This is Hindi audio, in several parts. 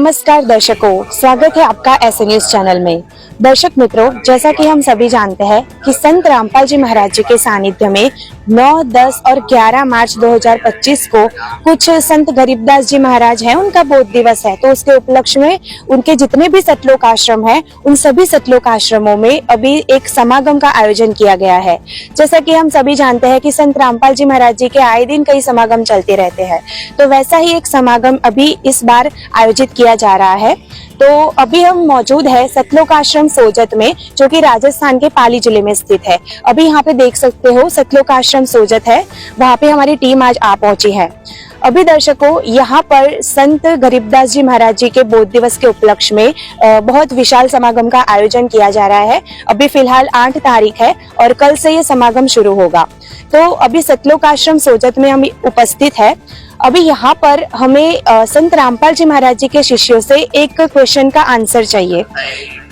नमस्कार दर्शकों, स्वागत है आपका ऐसे न्यूज चैनल में। दर्शक मित्रों, जैसा कि हम सभी जानते हैं कि संत रामपाल जी महाराज जी के सानिध्य में 9, 10 और 11 मार्च 2025 को कुछ संत गरीबदास जी महाराज हैं, उनका बोध दिवस है। तो उसके उपलक्ष्य में उनके जितने भी सतलोक आश्रम हैं, उन सभी सतलोक आश्रमों में अभी एक समागम का आयोजन किया गया है। जैसा कि हम सभी जानते हैं कि संत रामपाल जी महाराज जी के आए दिन कई समागम चलते रहते हैं, तो वैसा ही एक समागम अभी इस बार आयोजित किया जा रहा है। तो अभी हम मौजूद है सतलोक आश्रम सोजत में, जो कि राजस्थान के पाली जिले में स्थित है। अभी यहाँ पे देख सकते हो सतलोक आश्रम सोजत है, वहाँ पे हमारी टीम आज आ पहुंची है। अभी दर्शकों, यहाँ पर संत गरीबदास जी महाराज जी के बोध दिवस के उपलक्ष्य में बहुत विशाल समागम का आयोजन किया जा रहा है। अभी फिलहाल 8 तारीख है और कल से ये समागम शुरू होगा। तो अभी सतलोक आश्रम सोजत में हम उपस्थित है। अभी यहाँ पर हमें संत रामपाल जी महाराज जी के शिष्यों से एक क्वेश्चन का आंसर चाहिए।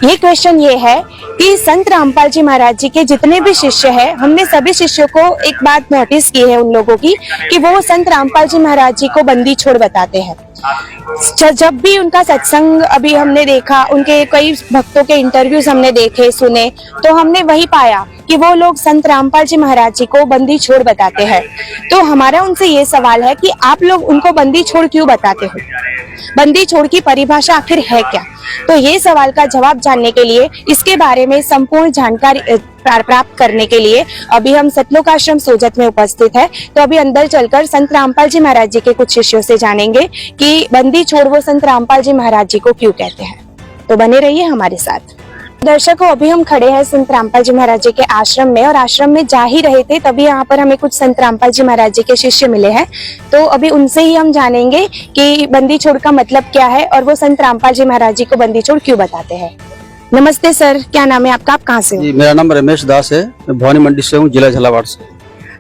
ये क्वेश्चन ये है कि संत रामपाल जी महाराज जी के जितने भी शिष्य हैं, हमने सभी शिष्यों को एक बात नोटिस की है उन लोगों की कि वो संत रामपाल जी महाराज जी को बंदी छोड़ बताते हैं। जब भी उनका सत्संग अभी हमने देखा, उनके कई भक्तों के इंटरव्यूज हमने देखे सुने, तो हमने वही पाया कि वो लोग संत रामपाल जी महाराज जी को बंदी छोड़ बताते हैं। तो हमारा उनसे ये सवाल है कि आप लोग उनको बंदी छोड़ क्यों बताते हो? बंदी छोड़ की परिभाषा आखिर है क्या? तो ये सवाल का जवाब जानने के लिए, इसके बारे में संपूर्ण जानकारी प्राप्त करने के लिए अभी हम सतलोक आश्रम सोजत में उपस्थित है। तो अभी अंदर चलकर संत रामपाल जी महाराज जी के कुछ शिष्यों से जानेंगे कि बंदी छोड़ वो संत रामपाल जी महाराज जी को क्यों कहते हैं। तो बने रहिए हमारे साथ। दर्शकों, अभी हम खड़े हैं संत रामपाल जी महाराज जी के आश्रम में, और आश्रम में जा ही रहे थे तभी यहाँ पर हमें कुछ संत रामपाल जी महाराज जी के शिष्य मिले हैं। तो अभी उनसे ही हम जानेंगे कि बंदी छोड़ का मतलब क्या है और वो संत रामपाल जी महाराज जी को बंदी छोड़ क्यों बताते हैं। नमस्ते सर, क्या नाम है आपका? आप कहाँ से हो? जी, मेरा नाम रमेश दास है, मैं भवानी मंडी से हूँ, जिला झालावाड़ से।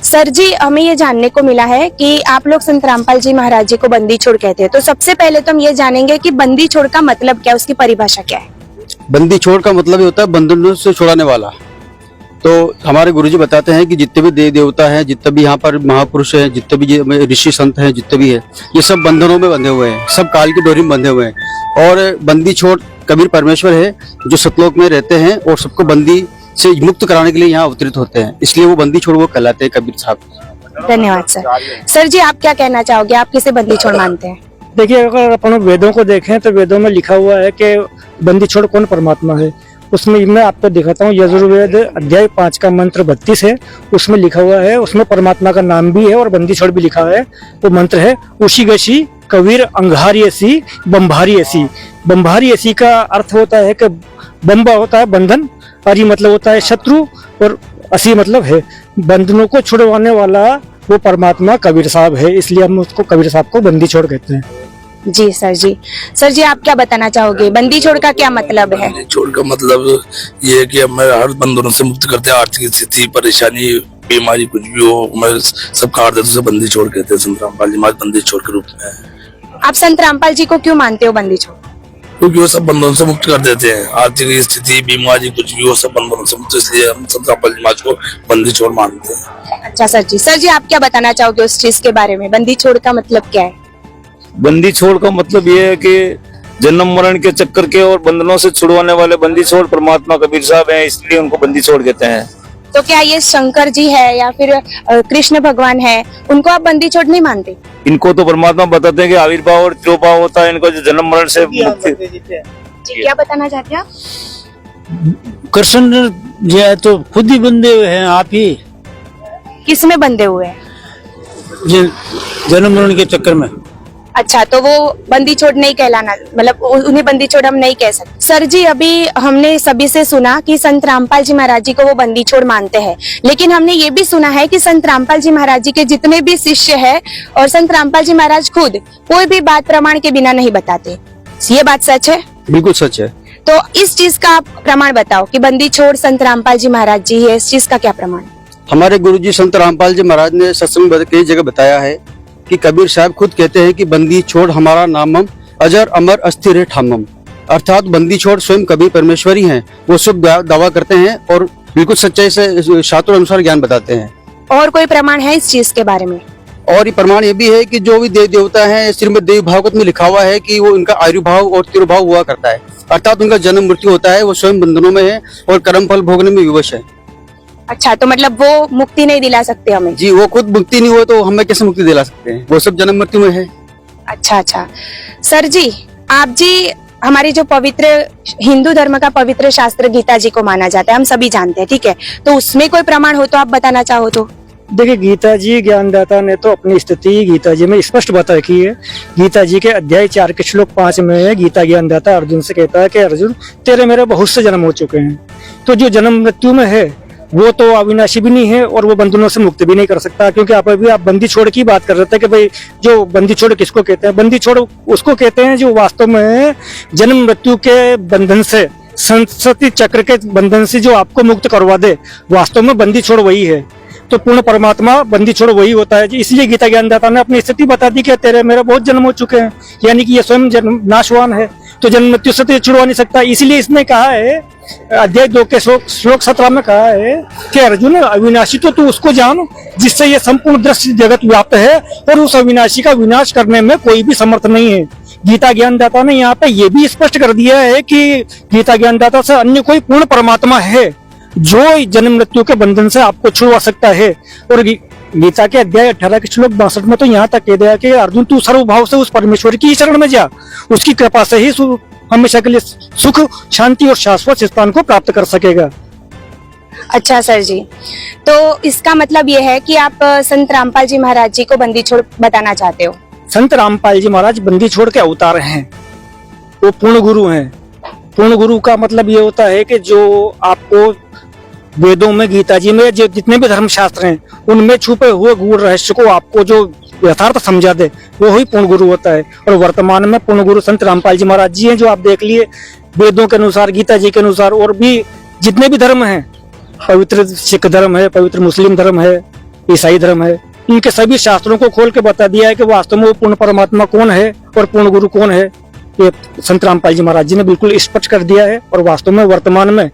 सर जी, हमें ये जानने को मिला है कि आप लोग संत रामपाल जी महाराज जी को बंदी छोड़ कहते हैं। तो सबसे पहले तो हम ये जानेंगे कि बंदी छोड़ का मतलब क्या है, उसकी परिभाषा क्या है? बंदी छोड़ का मतलब ये होता है बंधनों से छुड़ाने वाला। तो हमारे गुरुजी बताते हैं कि जितने भी देव देवता हैं, जितने भी यहाँ पर महापुरुष हैं, जितने भी ऋषि संत हैं, जितने भी है, ये सब बंधनों में बंधे हुए हैं, सब काल की डोरी में बंधे हुए हैं। और बंदी छोड़ कबीर परमेश्वर है जो सतलोक में रहते हैं और सबको बंदी से मुक्त कराने के लिए यहाँ अवतरित होते हैं, इसलिए वो बंदी छोड़ वो कहलाते हैं कबीर साहब। धन्यवाद सर। सर जी, आप क्या कहना चाहोगे? आप किसे बंदी छोड़ मानते हैं? देखिए, अगर अपन वेदों को देखें तो वेदों में लिखा हुआ है कि बंदी छोड़ कौन परमात्मा है। उसमें मैं आपको दिखाता हूँ, यजुर्वेद अध्याय 5 का मंत्र 32 है, उसमें लिखा हुआ है, उसमें परमात्मा का नाम भी है और बंदी छोड़ भी लिखा है। वो मंत्र है उशिगशी कबीर अंगारियसी बंभारियसी। बंभारियसी का अर्थ होता है कि बंबा होता है बंधन, अरी मतलब होता है शत्रु, और असी मतलब है बंधनों को छुड़वाने वाला वो परमात्मा कबीर साहब है, इसलिए हम उसको कबीर साहब को बंदी छोड़ कहते हैं। जी सर जी। सर जी, आप क्या बताना चाहोगे? बंदी छोड़ का क्या मतलब है? बंदी छोड़ का मतलब ये है कि हमें हर बंधनों से मुक्त करते हैं। आर्थिक स्थिति, परेशानी, बीमारी कुछ भी हो, हमें सब काट से बंदी छोड़ कहते हैं। संत रामपाल जी महाराज बंदी छोड़ के रूप में। आप संत रामपाल जी को क्यों मानते हो बंदी छोड़? क्योंकि वो सब बंधनों से मुक्त कर देते हैं। आर्थिक स्थिति, बीमारी कुछ भी हो, सब बंधनों से मुक्त, इसलिए हम संत रामपाल जी महाराज को बंदी छोड़ मानते हैं। अच्छा सर जी। सर जी, आप क्या बताना चाहोगे उस चीज के बारे में? बंदी छोड़ का मतलब क्या है? बंदी छोड़ का मतलब ये है कि जन्म मरण के चक्कर के और बंधनों से छुड़वाने वाले बंदी छोड़ परमात्मा कबीर साहब हैं, इसलिए उनको बंदी छोड़ कहते हैं। तो क्या ये शंकर जी है या फिर कृष्ण भगवान है, उनको आप बंदी छोड़ नहीं मानते? इनको तो परमात्मा बताते हैं कि आविर्भाव और तिरोभाव होता है, इनको जो जन्म मरण से मुक्ति। जी, क्या बताना चाहते हैं आप? कृष्ण जो है तो खुद ही बंधे हुए हैं, आप ही किस में बंधे हुए हैं? जन्म मरण के चक्कर में। अच्छा, तो वो बंदी छोड़ नहीं कहलाना, मतलब उन्हें बंदी छोड़ हम नहीं कह सकते। सर जी, अभी हमने सभी से सुना कि संत रामपाल जी महाराज जी को वो बंदी छोड़ मानते हैं, लेकिन हमने ये भी सुना है कि संत रामपाल जी महाराज जी के जितने भी शिष्य हैं और संत रामपाल जी महाराज खुद कोई भी बात प्रमाण के बिना नहीं बताते। ये बात सच है? बिल्कुल सच है। तो इस चीज का आप प्रमाण बताओ कि बंदी छोड़ संत रामपाल जी महाराज जी है, इस चीज का क्या प्रमाण? हमारे गुरुजी संत रामपाल जी महाराज ने सत्संग में कई जगह बताया है कि कबीर साहब खुद कहते हैं कि बंदी छोड़ हमारा नामम, अजर अमर अस्थिर है ठामम। अर्थात बंदी छोड़ स्वयं कबीर परमेश्वरी हैं, वो सब दावा करते हैं और बिल्कुल सच्चाई से शास्त्रों अनुसार ज्ञान बताते हैं। और कोई प्रमाण है इस चीज के बारे में? और ये प्रमाण ये भी है कि जो भी देव देवता हैं, श्रीमद् देवी भागवत में लिखा हुआ है कि वो इनका आयुर्भाव और तिरुभाव हुआ करता है, अर्थात उनका जन्म मृत्यु होता है, वो स्वयं बंधनों में है और कर्म फल भोगने में विवश है। अच्छा, तो मतलब वो मुक्ति नहीं दिला सकते हमें? जी, वो खुद मुक्ति नहीं हो तो हमें कैसे मुक्ति दिला सकते हैं, वो सब जन्म मृत्यु में है। अच्छा अच्छा, सर जी, आप जी हमारी जो पवित्र हिंदू धर्म का पवित्र शास्त्र गीता जी को माना जाता है, हम सभी जानते हैं, ठीक है, तो उसमें कोई प्रमाण हो तो आप बताना चाहो तो? देखिए, गीता जी ज्ञानदाता ने तो अपनी स्थिति गीता जी में स्पष्ट बता रखी है। गीता जी के अध्याय 4 के श्लोक 5 में है, गीता ज्ञानदाता अर्जुन से कहता है कि अर्जुन, तेरे मेरे बहुत से जन्म हो चुके हैं, तो जो जन्म मृत्यु में है वो तो अविनाशी भी नहीं है और वो बंधनों से मुक्त भी नहीं कर सकता। क्योंकि आप अभी आप बंदी छोड़ की बात कर रहे थे कि भाई जो बंदी छोड़ किसको कहते हैं? बंदी छोड़ उसको कहते हैं जो वास्तव में जन्म मृत्यु के बंधन से, संसति चक्र के बंधन से जो आपको मुक्त करवा दे, वास्तव में बंदी छोड़ वही है। तो पूर्ण परमात्मा बंदी छोड़ वही होता है। इसलिए गीता ज्ञानदाता ने अपनी स्थिति बता दी कि तेरे मेरे बहुत जन्म हो चुके हैं, यानी कि ये स्वयं जन्म नाशवान है, तो जन्म मृत्यु से तो छुड़वा नहीं सकता। इसलिए इसने कहा है, अध्याय 2 के श्लोक 17 में कहा है कि अर्जुन, अविनाशी तो तू उसको जान जिससे ये संपूर्ण दृश्य जगत व्याप्त है और उस अविनाशी का विनाश करने में कोई भी समर्थ नहीं है। गीता ज्ञानदाता ने यहाँ पे ये भी स्पष्ट कर दिया है कि गीता ज्ञानदाता से अन्य कोई पूर्ण परमात्मा है जो जन्म मृत्यु के बंधन से आपको छुड़वा सकता है। और गीता के अध्याय 18 के श्लोक 62 में तो यहाँ तक कह दिया कि अर्जुन, तू सर्वभाव से उस परमेश्वर की शरण में जा, उसकी कृपा से ही हमेशा के लिए सुख, शांति और शाश्वत स्थान को प्राप्त कर सकेगा। अच्छा सर जी, तो इसका मतलब ये है कि आप संत रामपाल जी महाराज जी को बंदी छोड़ बताना चाहते हो? संत रामपाल जी महाराज बंदी छोड़ के अवतार हैं, वो पूर्ण गुरु हैं। पूर्ण गुरु का मतलब ये होता है कि जो आपको वेदों में, गीता जी में, जो जितने भी धर्मशास्त्र हैं उनमें छुपे हुए गूढ़ रहस्य को आपको जो यथार्थ समझा दे, वो ही पूर्ण गुरु होता है। और वर्तमान में पूर्ण गुरु संत रामपाल जी महाराज जी हैं, जो आप देख लिए वेदों के अनुसार, गीता जी के अनुसार, और भी जितने भी धर्म हैं, पवित्र सिख धर्म है, पवित्र मुस्लिम धर्म है, ईसाई धर्म है, इनके सभी शास्त्रों को खोल के बता दिया है कि वास्तव में वो पूर्ण परमात्मा कौन है और पूर्ण गुरु कौन है। ये संत रामपाल जी महाराज जी ने बिल्कुल स्पष्ट कर दिया है। और वास्तव में वर्तमान में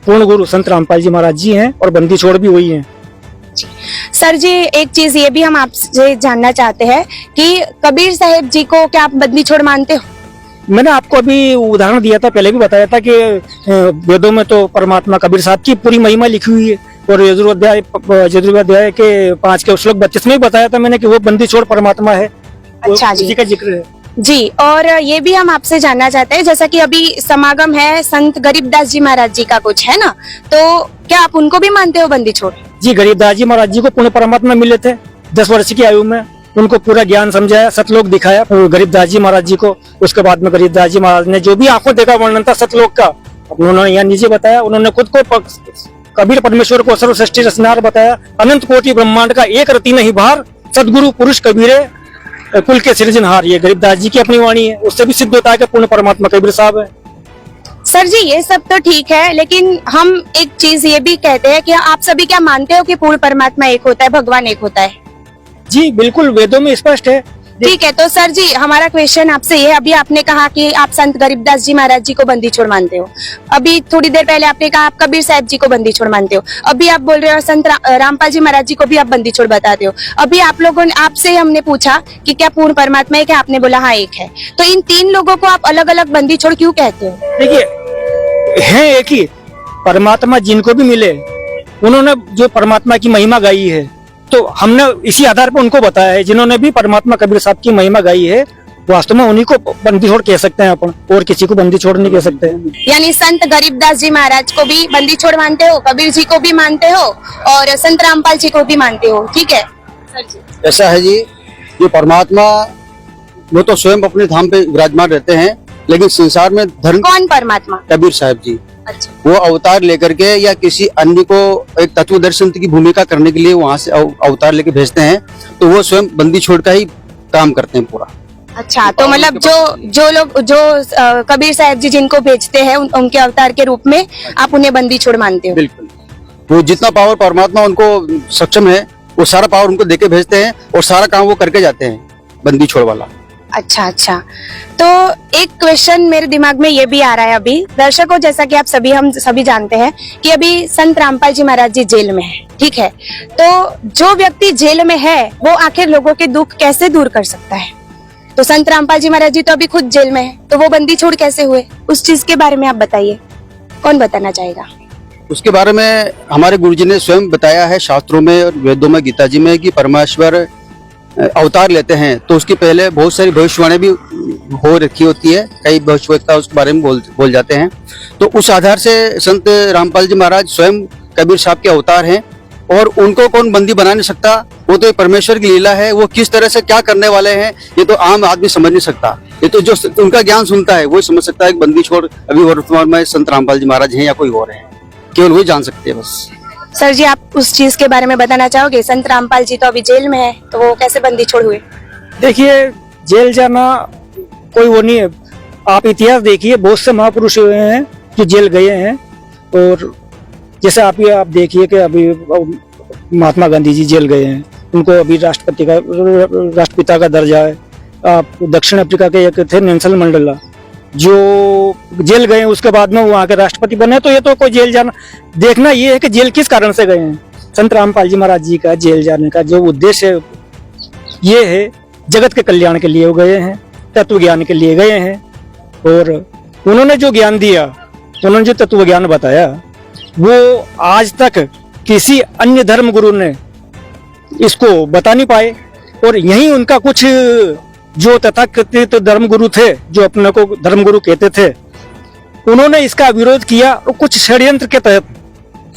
पूर्ण गुरु संत रामपाल जी महाराज जी हैं और बंदी छोड़ भी वही हैं। सर जी, एक चीज ये भी हम आपसे जानना चाहते हैं कि कबीर साहब जी को क्या आप बंदी छोड़ मानते हो? मैंने आपको अभी उदाहरण दिया था, पहले भी बताया था कि वेदों में तो परमात्मा कबीर साहब की पूरी महिमा लिखी हुई है। और यजुर्वेद के 5 के श्लोक 32 में बताया था मैंने कि वो बंदी छोड़ परमात्मा है। अच्छा जी, उसी का जिक्र है जी। और ये भी हम आपसे जानना चाहते हैं, जैसा कि अभी समागम है संत गरीबदास जी महाराज जी का कुछ है ना, तो क्या आप उनको भी मानते हो बंदी छोड़? जी, गरीबदास जी महाराज जी को पूर्ण परमात्मा मिले थे 10 वर्ष की आयु में। उनको पूरा ज्ञान समझाया, सतलोक दिखाया गरीबदास जी महाराज जी को। उसके बाद में गरीबदास जी महाराज ने जो भी आंखों देखा वर्णन था सतलोक का, उन्होंने यहाँ नीचे बताया। उन्होंने खुद को कबीर परमेश्वर को सर्वश्रेष्ठी रचनार बताया। अनंत कोटि ब्रह्मांड का एक रति नहीं भार, सदगुरु पुरुष कबीरे कुल के सृजनहार। ये गरीबदास जी की अपनी वाणी है, उससे भी सिद्ध होता है कि पूर्ण परमात्मा कबीर साहब है। सर जी, ये सब तो ठीक है, लेकिन हम एक चीज ये भी कहते हैं कि आप सभी क्या मानते हो कि पूर्ण परमात्मा एक होता है, भगवान एक होता है? जी बिल्कुल, वेदों में स्पष्ट है। ठीक है, तो सर जी हमारा क्वेश्चन आपसे ये है, अभी आपने कहा कि आप संत गरीबदास जी महाराज जी को बंदी छोड़ मानते हो, अभी थोड़ी देर पहले आपने कहा आप कबीर साहब जी को बंदी छोड़ मानते हो, अभी आप बोल रहे हो संत रामपाल जी महाराज जी को भी आप बंदी छोड़ बताते हो। अभी आप लोगों ने, आपसे हमने पूछा कि क्या पूर्ण परमात्मा एक है, आपने बोला हाँ एक है, तो इन 3 लोगों को आप अलग अलग बंदी छोड़ क्यों कहते हो? देखिए, है एक ही परमात्मा, जिनको भी मिले उन्होंने जो परमात्मा की महिमा गाई है, तो हमने इसी आधार पर उनको बताया है। जिन्होंने भी परमात्मा कबीर साहब की महिमा गाई है, वास्तव में उन्हीं को बंदी छोड़ कह सकते हैं अपन, और किसी को बंदी छोड़ नहीं कह सकते हैं। यानी संत गरीबदास जी महाराज को भी बंदी छोड़ मानते हो, कबीर जी को भी मानते हो और संत रामपाल जी को भी मानते हो, ठीक है सर जी? ऐसा है जी, ये परमात्मा वो तो स्वयं अपने धाम पे विराजमान रहते हैं, लेकिन संसार में धर्म, कौन परमात्मा? कबीर साहब जी। अच्छा, वो अवतार लेकर के या किसी अन्य को एक तत्वदर्शन की भूमिका करने के लिए वहां से अवतार लेके भेजते हैं, तो वो स्वयं बंदी छोड़ का ही काम करते हैं पूरा। अच्छा, तो मतलब जो लोग कबीर साहब जी जिनको भेजते हैं उनके अवतार के रूप में आप उन्हें बंदी छोड़ मानते हो? बिल्कुल, वो जितना पावर परमात्मा उनको सक्षम है वो सारा पावर उनको देके भेजते हैं और सारा काम वो करके जाते हैं, बंदी छोड़ वाला। अच्छा अच्छा, तो एक क्वेश्चन मेरे दिमाग में ये भी आ रहा है अभी दर्शकों, जैसा कि हम सभी जानते हैं कि अभी संत रामपाल जी महाराज जी जेल में है, ठीक है, तो जो व्यक्ति जेल में है वो आखिर लोगों के दुख कैसे दूर कर सकता है? तो संत रामपाल जी महाराज जी तो अभी खुद जेल में है, तो वो बंदी छोड़ कैसे हुए? उस चीज के बारे में आप बताइए, कौन बताना चाहेगा? उसके बारे में हमारे गुरुजी ने स्वयं बताया है शास्त्रों में और वेदों में, गीता जी में, कि परमेश्वर अवतार लेते हैं तो उसकी पहले बहुत सारी भविष्यवाणी भी हो रखी होती है, कई भविष्यवक्ता उसके बारे में बोल जाते हैं। तो उस आधार से संत रामपाल जी महाराज स्वयं कबीर साहब के अवतार हैं और उनको कौन बंदी बना नहीं सकता। वो तो परमेश्वर की लीला है, वो किस तरह से क्या करने वाले हैं ये तो आम आदमी समझ नहीं सकता। ये तो जो उनका ज्ञान सुनता है वो समझ सकता है कि बंदी छोड़ अभी वर्तमान में संत रामपाल जी महाराज हैं या कोई और है, केवल वही जान सकते हैं बस। सर जी, आप उस चीज के बारे में बताना चाहोगे? संत रामपाल जी तो अभी जेल में है, तो वो कैसे बंदी छोड़ हुए? देखिए, जेल जाना कोई वो नहीं है। आप इतिहास देखिए, बहुत से महापुरुष हुए हैं जो जेल गए हैं। और जैसे आप देखिए कि अभी महात्मा गांधी जी जेल गए हैं, उनको अभी राष्ट्रपिता का दर्जा है। आप दक्षिण अफ्रीका के एक थे नेल्सन मंडेला, जो जेल गए, उसके बाद में वहाँ के राष्ट्रपति बने। तो ये तो कोई जेल जाना, देखना ये है कि जेल किस कारण से गए हैं। संत रामपाल जी महाराज जी का जेल जाने का जो उद्देश्य है ये है, जगत के कल्याण के लिए वो गए हैं, तत्व ज्ञान के लिए गए हैं। और उन्होंने जो ज्ञान दिया, उन्होंने जो तत्व ज्ञान बताया, वो आज तक किसी अन्य धर्म गुरु ने इसको बता नहीं पाए। और यही उनका कुछ जो तथाकथित धर्मगुरु थे, जो अपने को धर्मगुरु कहते थे, उन्होंने इसका विरोध किया। और कुछ षड्यंत्र के तहत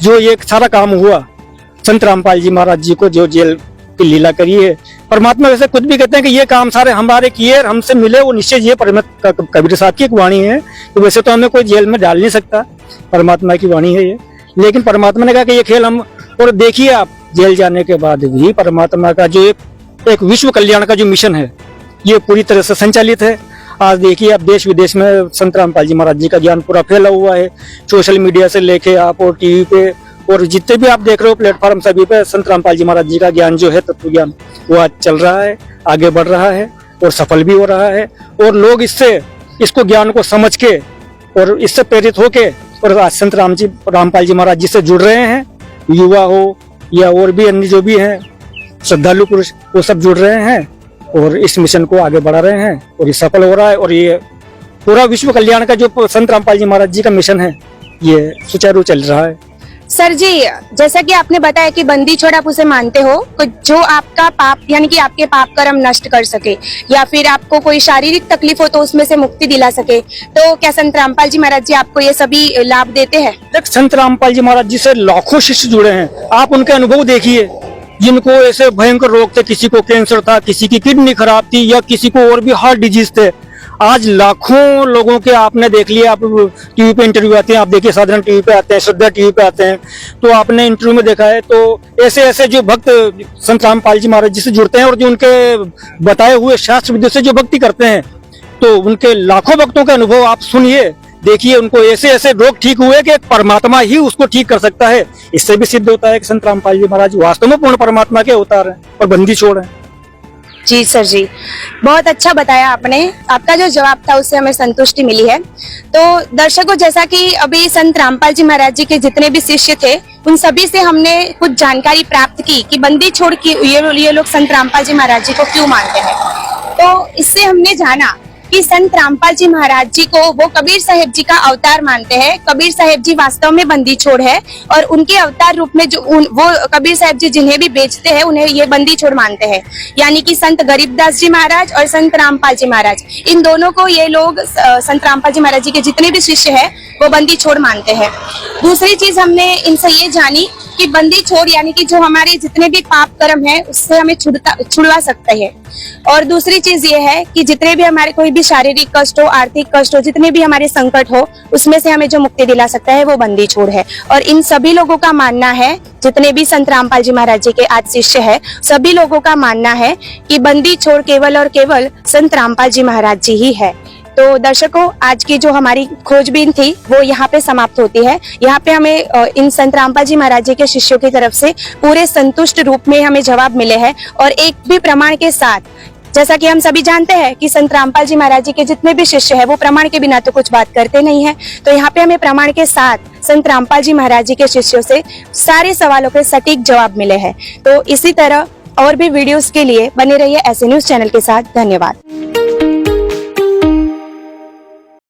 जो ये सारा काम हुआ, संत रामपाल जी महाराज जी को जो जेल की लीला करी है, परमात्मा वैसे खुद भी कहते हैं कि ये काम सारे हमारे किए, हमसे मिले वो निश्चय। ये कबीर साहब की एक वाणी है, तो वैसे तो हमें कोई जेल में डाल नहीं सकता, परमात्मा की वाणी है ये। लेकिन परमात्मा ने कहा कि ये खेल हम, और देखिए आप जेल जाने के बाद भी परमात्मा का जो एक विश्व कल्याण का जो मिशन है ये पूरी तरह से संचालित है। आज देखिए आप देश विदेश में संत रामपाल जी महाराज जी का ज्ञान पूरा फैला हुआ है, सोशल मीडिया से लेके आप और टीवी पे और जितने भी आप देख रहे हो प्लेटफॉर्म सभी पे संत रामपाल जी महाराज जी का ज्ञान जो है, तत्व ज्ञान, वो आज चल रहा है, आगे बढ़ रहा है और सफल भी हो रहा है। और लोग इसको ज्ञान को समझ के और इससे प्रेरित होके और आज संत रामपाल जी महाराज जी से जुड़ रहे हैं। युवा हो या और भी अन्य जो भी हैं श्रद्धालु पुरुष, वो सब जुड़ रहे हैं और इस मिशन को आगे बढ़ा रहे हैं और ये सफल हो रहा है। और ये पूरा विश्व कल्याण का जो संत रामपाल जी महाराज जी का मिशन है, ये सुचारू चल रहा है। सर जी, जैसा कि आपने बताया कि बंदी छोड़ आप उसे मानते हो जो आपका पाप यानी कि आपके पाप कर्म नष्ट कर सके, या फिर आपको कोई शारीरिक तकलीफ हो तो उसमें से मुक्ति दिला सके, तो क्या संत रामपाल जी महाराज जी आपको ये सभी लाभ देते हैं? संत रामपाल जी महाराज जी से लाखों शिष्य जुड़े हैं, आप उनके अनुभव देखिए। जिनको ऐसे भयंकर रोग थे, किसी को कैंसर था, किसी की किडनी खराब थी, या किसी को और भी हार्ट डिजीज थे, आज लाखों लोगों के आपने देख लिया। आप टीवी पे इंटरव्यू आते हैं, आप देखिए साधारण टीवी पे आते हैं, श्रद्धा टीवी पे आते हैं, तो आपने इंटरव्यू में देखा है। तो ऐसे ऐसे जो भक्त संत रामपाल जी महाराज जी से जुड़ते हैं और जो उनके बताए हुए शास्त्र विद्या से जो भक्ति करते हैं, तो उनके लाखों भक्तों के अनुभव आप सुनिए, देखिए। उनको ऐसे ऐसे रोग ठीक हुए कि परमात्मा ही उसको ठीक कर सकता है। इससे भी सिद्ध होता है कि संत रामपाल जी महाराज वास्तव में पूर्ण परमात्मा के अवतार हैं और बंदी छोड़ हैं। जी सर जी, बहुत अच्छा बताया आपने। आपका जो जवाब था उससे हमें संतुष्टि मिली है। तो दर्शकों, जैसा कि अभी संत रामपाल जी महाराज जी के जितने भी शिष्य थे, उन सभी से हमने कुछ जानकारी प्राप्त की कि बंदी छोड़ के ये लोग संत रामपाल जी महाराज जी को क्यों मानते हैं। तो इससे हमने जाना कि संत रामपाल जी महाराज जी को वो कबीर साहेब जी का अवतार मानते हैं। कबीर साहेब जी वास्तव में बंदी छोड़ है और उनके अवतार रूप में जो वो कबीर साहेब जी जिन्हें भी बेचते हैं उन्हें ये बंदी छोड़ मानते हैं। यानी कि संत गरीबदास जी महाराज और संत रामपाल जी महाराज, इन दोनों को ये लोग संत रामपाल जी महाराज जी के जितने भी शिष्य हैं वो बंदी छोड़ मानते हैं। दूसरी चीज हमने इनसे ये जानी कि बंदी छोड़ यानी कि जो हमारे जितने भी पाप कर्म है उससे हमें छुड़वा सकते हैं। और दूसरी चीज ये है कि जितने भी हमारे कोई भी शारीरिक कष्ट हो, आर्थिक कष्ट हो, जितने भी हमारे संकट हो, उसमें से हमें जो मुक्ति दिला सकता है वो बंदी छोड़ है। और इन सभी लोगों का मानना है, जितने भी संत रामपाल जी महाराज जी के आज शिष्य है, सभी लोगों का मानना है कि बंदी छोड़ केवल और केवल संत रामपाल जी महाराज जी ही है। तो दर्शकों, आज की जो हमारी खोजबीन थी वो यहाँ पे समाप्त होती है। यहाँ पे हमें इन संत रामपाल जी महाराज जी के शिष्यों की तरफ से पूरे संतुष्ट रूप में हमें जवाब मिले हैं और एक भी प्रमाण के साथ जैसा कि हम सभी जानते हैं कि संत रामपाल जी महाराज जी के जितने भी शिष्य हैं वो प्रमाण के बिना तो कुछ बात करते नहीं है। तो यहाँ पे हमें प्रमाण के साथ संत रामपाल जी महाराज जी के शिष्यों से सारे सवालों के सटीक जवाब मिले हैं। तो इसी तरह और भी वीडियोस के लिए बने रहिए ऐसे न्यूज चैनल के साथ। धन्यवाद।